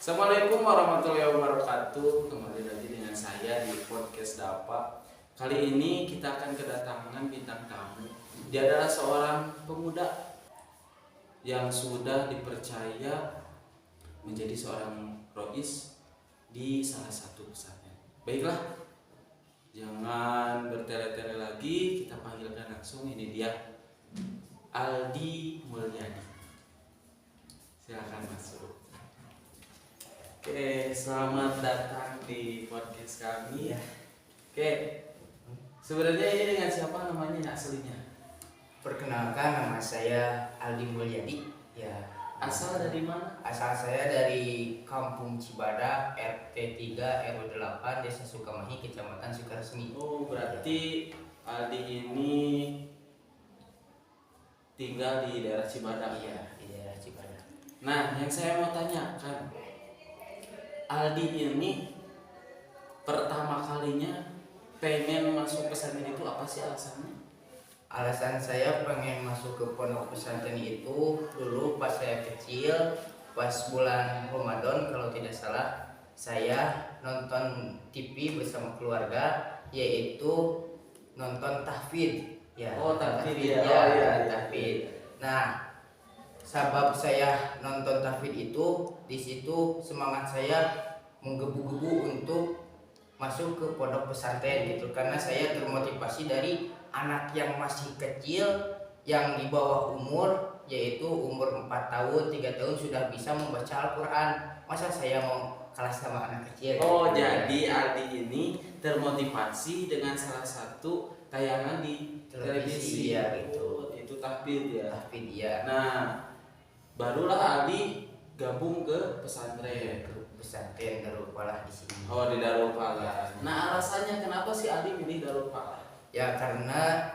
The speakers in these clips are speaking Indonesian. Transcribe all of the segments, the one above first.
Assalamualaikum warahmatullahi wabarakatuh. Kembali lagi dengan saya di podcast Dapa. Kali ini kita akan kedatangan bintang tamu. Dia adalah seorang pemuda yang sudah dipercaya menjadi seorang rois di salah satu pesantren. Baiklah, jangan bertele-tele lagi, kita panggilkan langsung. Ini dia, Aldi Mulyadi. Silakan masuk. Oke, selamat datang di podcast kami. Ya. Oke, sebenarnya ini dengan siapa namanya aslinya? Perkenalkan, nama saya Aldi Mulyadi. Ya. Asal dari mana? Asal saya dari Kampung Cibadak, RT 3 RW 8, Desa Sukamahi, Kecamatan Sukaresmi. Oh, berarti Aldi ini tinggal di daerah Cibadak. Iya, di daerah Cibadak. Nah, yang saya mau tanyakan, Aldi ini pertama kalinya pengen masuk pesantren itu apa sih alasannya? Alasan saya pengen masuk ke pondok pesantren itu dulu pas saya kecil, pas bulan Ramadan kalau tidak salah, saya nonton TV bersama keluarga, yaitu nonton tahfidz. Ya, Oh, tahfidz ya. ya, Oh, iya. tahfidz. Nah, sabab saya nonton tahfidz itu, di situ semangat saya menggebu-gebu untuk masuk ke pondok pesantren gitu, karena saya termotivasi dari anak yang masih kecil, yang di bawah umur, yaitu umur 4 tahun, 3 tahun sudah bisa membaca Al-Quran. Masa saya mau kalah sama anak kecil? Oh, gitu. jadi Aldi ini termotivasi dengan salah satu tayangan di televisi. Ya gitu. Oh, itu tahfidz ya. Tahfidz ya. Nah, barulah Aldi gabung ke pesantren. Pesantren Darul Falah di sini. Oh, di Darul Falah. Nah, alasannya kenapa sih Aldi milih Darul Falah? Ya karena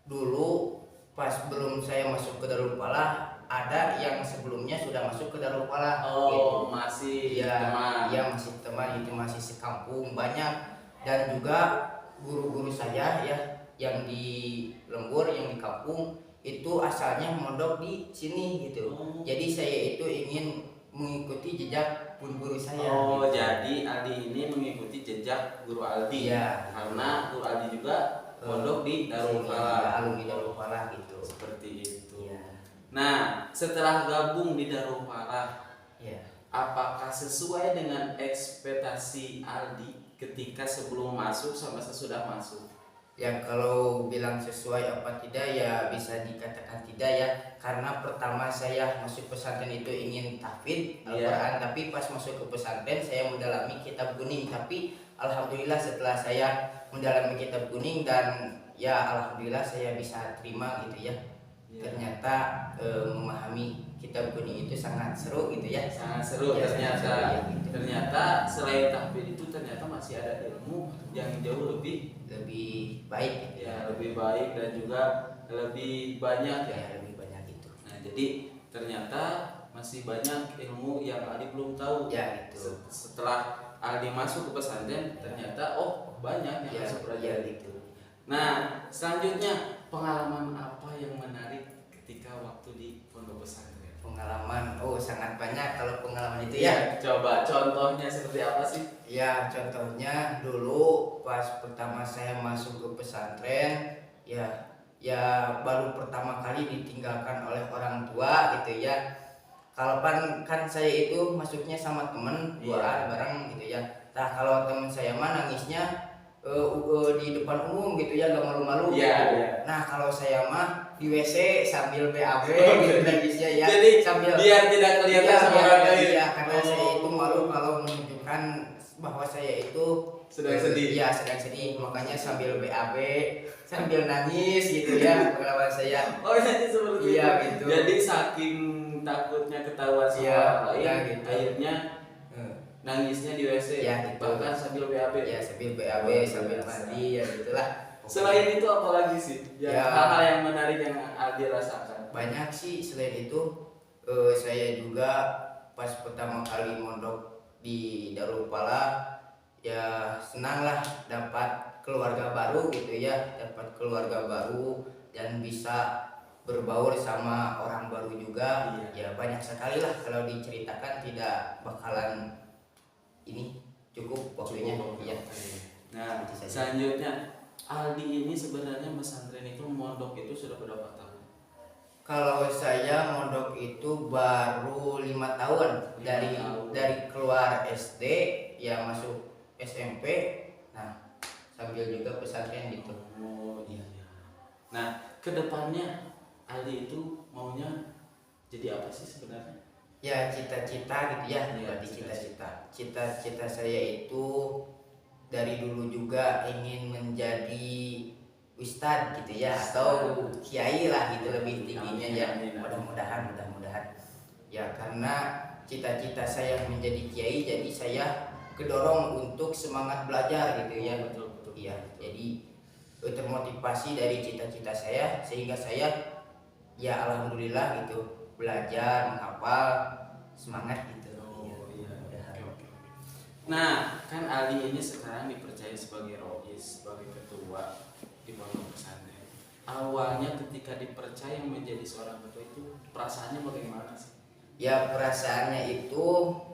dulu pas belum saya masuk ke Darul Falah, ada yang sebelumnya sudah masuk ke Darul Falah. Oh, masih ya, teman. ya masih teman, itu masih sekampung banyak, dan juga guru-guru saya ya yang di lembur, yang di kampung itu asalnya mondok di sini gitu. Oh. Jadi saya itu ingin mengikuti jejak guru saya. Oh, gitu. jadi Aldi ini mengikuti jejak guru Aldi. Iya. Karena guru Aldi juga mondok di Darul Falah. Alumni Darul Falah gitu. Seperti itu. Iya. Nah, setelah gabung di Darul Falah, Iya. apakah sesuai dengan ekspektasi Aldi ketika sebelum masuk sama sesudah masuk? Ya kalau bilang sesuai apa tidak ya bisa dikatakan tidak ya, karena pertama saya masuk pesantren itu ingin tahfidz Al-Quran, tapi pas masuk ke pesantren saya mendalami kitab kuning, tapi alhamdulillah setelah saya mendalami kitab kuning dan ya alhamdulillah saya bisa terima gitu ya. Ternyata memahami kitab kuning itu sangat seru gitu ya. Sangat seru Ya, ternyata. sangat seru, ya, gitu. Ternyata selain tahfidz itu ternyata masih ada ilmu yang jauh lebih baik gitu ya, lebih baik dan juga lebih banyak ya. ya, lebih banyak itu Nah, jadi ternyata masih banyak ilmu yang Aldi belum tahu. ya gitu. Setelah Aldi masuk ke pesantren, ternyata oh banyak yang Ya, harus ya pelajari. gitu. Nah, selanjutnya pengalaman apa yang menarik ketika waktu di pondok pesantren? Pengalaman, oh sangat banyak kalau pengalaman itu Ya, ya. coba contohnya seperti apa sih? Ya contohnya dulu pas pertama saya masuk ke pesantren, ya baru pertama kali ditinggalkan oleh orang tua gitu ya. Kalau kan saya itu masuknya sama temen duaan bareng gitu ya. Nah kalau temen saya mah nangisnya di depan umum gitu ya, gak malu-malu. Iya, gitu. iya. Nah kalau saya mah di WC sambil BAB gitu nangisnya ya. Jadi sambil biar tidak kelihatan Iya, sama orang lain. iya, karena Oh. saya itu malu kalau menunjukkan bahwa saya itu Sedang sedih. Iya, sedang sedih. Makanya sambil BAB, sambil nangis gitu ya pengalaman saya. Oh, jadi seperti Iya, itu. gitu. Jadi saking takutnya ketahuan sama Iya, orang lain, iya, gitu. akhirnya nangisnya di WC, Ya, gitu. bahkan sambil BAB. Ya sambil BAB, sambil mandi ya gitulah. Selain itu apa lagi sih? Ya. Hal-hal yang menarik yang Aldi rasakan. Banyak sih selain itu. Saya juga pas pertama kali mondok di Darul Falah ya senang lah dapat keluarga baru gitu ya, dapat keluarga baru dan bisa berbaur sama orang baru juga. Iya. Ya banyak sekali lah, kalau diceritakan tidak bakalan ini cukup waktunya. Cukup. Iya. Nah, Itu saja. selanjutnya Aldi ini sebenarnya pesantren itu mondok itu sudah berapa tahun? Kalau saya mondok itu baru 5 tahun, 5 dari tahun. dari keluar SD ya masuk SMP, nah sambil juga pesantren gitu. Oh iya. Nah, kedepannya Aldi itu maunya jadi apa sih sebenarnya? Ya cita-cita gitu ya, Iya, berarti cita-cita saya itu dari dulu juga ingin menjadi ustadz gitu ya, atau kiai lah gitu lebih tingginya ya. Amin. Mudah-mudahan ya, karena cita-cita saya menjadi kiai, jadi saya kedorong untuk semangat belajar gitu ya. Betul. Iya, jadi termotivasi dari cita-cita saya, sehingga saya ya alhamdulillah gitu belajar menghafal, semangat gitu. Iya. Oke. Nah, kan Aldi ini sekarang dipercaya sebagai rois, sebagai ketua di pondok pesantren. Awalnya ketika dipercaya menjadi seorang ketua itu perasaannya bagaimana sih? Ya perasaannya itu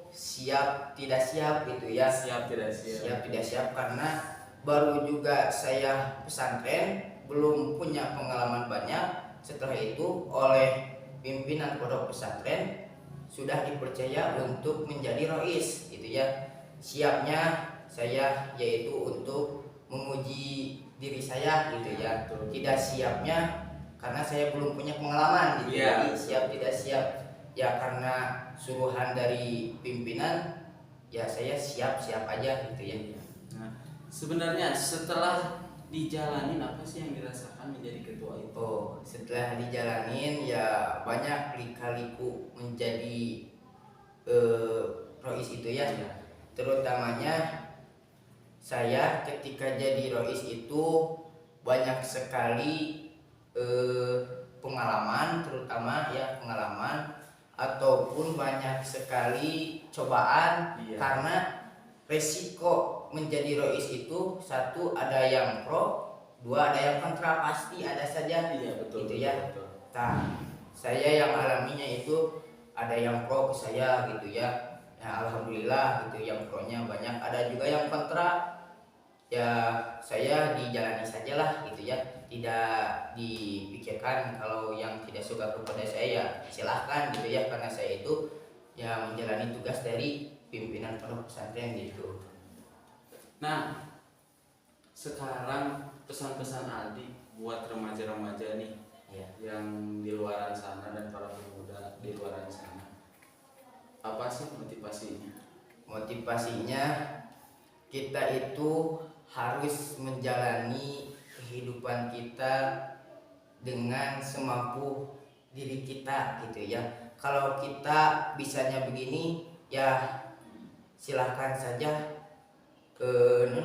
siap tidak siap gitu ya. Siap tidak siap? Siap tidak siap karena baru juga saya pesantren, belum punya pengalaman banyak. Setelah itu oleh pimpinan pondok pesantren sudah dipercaya untuk menjadi rois gitu ya. Siapnya saya yaitu untuk menguji diri saya gitu ya. Tidak siapnya karena saya belum punya pengalaman gitu. Iya. Jadi siap tidak siap ya karena suruhan dari pimpinan, ya saya siap aja gitu ya. Nah, sebenarnya setelah dijalanin apa sih yang dirasakan menjadi ketua itu? Oh, setelah dijalanin ya banyak lika-liku menjadi rois itu ya. Iya. Terutamanya saya ketika jadi rois itu banyak sekali pengalaman, terutama ya pengalaman, ataupun banyak sekali cobaan. Iya. Karena resiko menjadi rois itu, satu ada yang pro, dua ada yang kontra, pasti ada saja. Iya, betul. Gitu ya. Betul. Nah, saya yang alaminya itu ada yang pro ke saya gitu ya. Ya alhamdulillah gitu, yang pro-nya banyak. Ada juga yang kontra, ya saya dijalani sajalah gitu ya, tidak dipikirkan. Kalau yang tidak suka kepada saya ya silahkan gitu ya, karena saya itu ya menjalani tugas dari pimpinan pondok pesantren gitu. Nah, sekarang pesan-pesan Aldi buat remaja-remaja nih Ya. yang di luar sana dan para pemuda di luar sana, apa sih motivasinya? Motivasinya kita itu harus menjalani kehidupan kita dengan semampu diri kita gitu ya. Kalau kita bisanya begini ya silahkan saja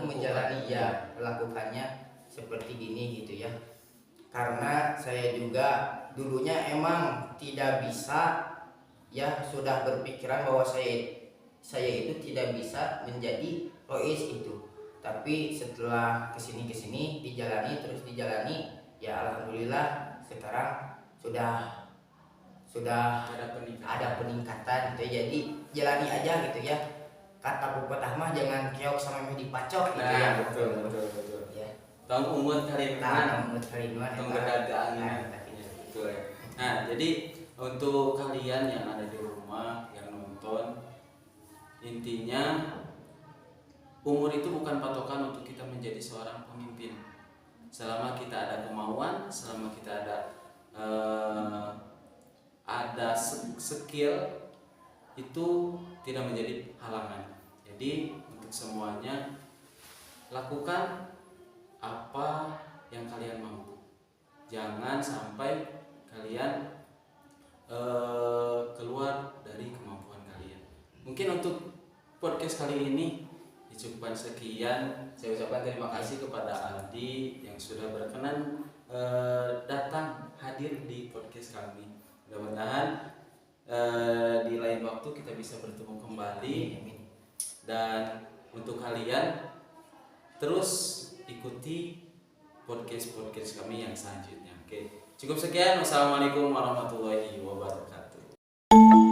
menjalani ya, lakukannya seperti gini gitu ya. Karena saya juga dulunya emang tidak bisa ya, sudah berpikiran bahwa saya itu tidak bisa menjadi rois itu. Tapi setelah kesini terus dijalani ya alhamdulillah sekarang sudah ada peningkatan gitu. Jadi jalani aja gitu ya. Kata pepatah mah jangan keok sama dipacok gitu ya. Betul. Ya. Tong umur kali tong berdagang ya. Betul ya. Nah, jadi untuk kalian yang ada di rumah yang nonton, intinya umur itu bukan patokan untuk kita menjadi seorang pemimpin. Selama kita ada kemauan, selama kita ada skill, itu tidak menjadi halangan. Jadi untuk semuanya lakukan apa yang kalian mampu. Jangan sampai kalian keluar dari kemampuan kalian. Mungkin untuk podcast kali ini dicukupkan sekian. Saya ucapkan terima kasih kepada Aldi yang sudah berkenan datang hadir di podcast kami. Mudah-mudahan di lain waktu kita bisa bertemu kembali. Dan untuk kalian terus ikuti podcast kami yang selanjutnya. Oke, cukup sekian. Wassalamualaikum warahmatullahi wabarakatuh.